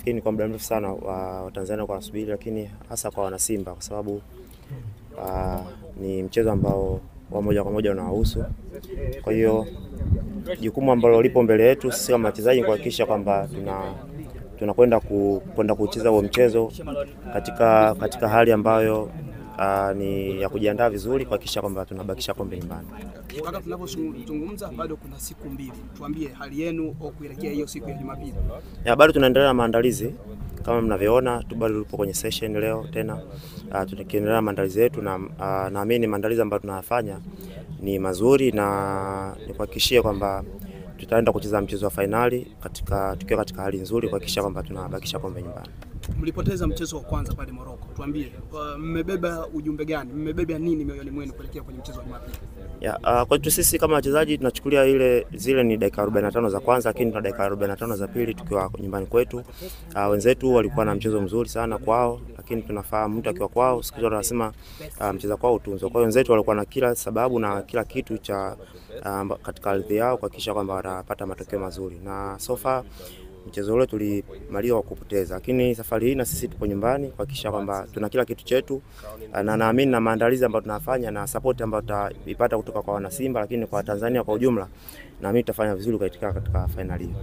lakini kwa muda mrefu sana Watanzania kwa nasubiri, lakini hasa kwa wana Simba kwa sababu ni mchezo ambao wa moja kwa moja unawahusu. Kwa hiyo jukumu ambalo lipo mbele yetu sisi kama wachezaji kuhakikisha kwamba tunakwenda kucheza huo mchezo katika hali ambayo ni ya kujiandaa vizuri kuhakikisha kwamba tunabakisha kombe nyumbani. Mpaka tunapozungumza bado kuna siku mbili. Tuambie hali yenu au kuelekea hiyo siku ya Jumapili. Bado tunaendelea na maandalizi kama mnavyoona, bado tupo kwenye session leo tena. Tunaendelea na maandalizi yetu na naamini maandalizi ambayo tunayafanya ni mazuri na nikuhakikishie kwamba tutaenda kucheza mchezo wa finali tukiwa katika hali nzuri kuhakikisha kwamba tunabakisha kombe nyumbani. Mlipoteza mchezo wa kwanza pale Morocco. Tuambie mmebeba ujumbe gani? Mmebeba nini mioyoni mwenu kuelekea kwenye mchezo wa Jumapili? Kwetu sisi kama wachezaji tunachukulia zile ni dakika 45 za kwanza, lakini tuna dakika 45 za pili tukiwa nyumbani kwetu. Wenzetu walikuwa na mchezo mzuri sana kwao, lakini tunafahamu mtu akiwa kwao siku zote anasema mchezo kwao utunzo. Kwa hiyo wenzetu walikuwa na kila sababu na kila kitu cha katika ardhi yao kuhakikisha kwamba wanapata matokeo mazuri, na so far mchezo ule tulimaliza kwa kupoteza, lakini safari hii na sisi tupo nyumbani kuhakikisha kwamba tuna kila kitu chetu, na naamini na maandalizi ambayo tunafanya na support ambayo tutaipata kutoka kwa wana Simba, lakini kwa Tanzania kwa ujumla naamini tutafanya vizuri katika finali hii.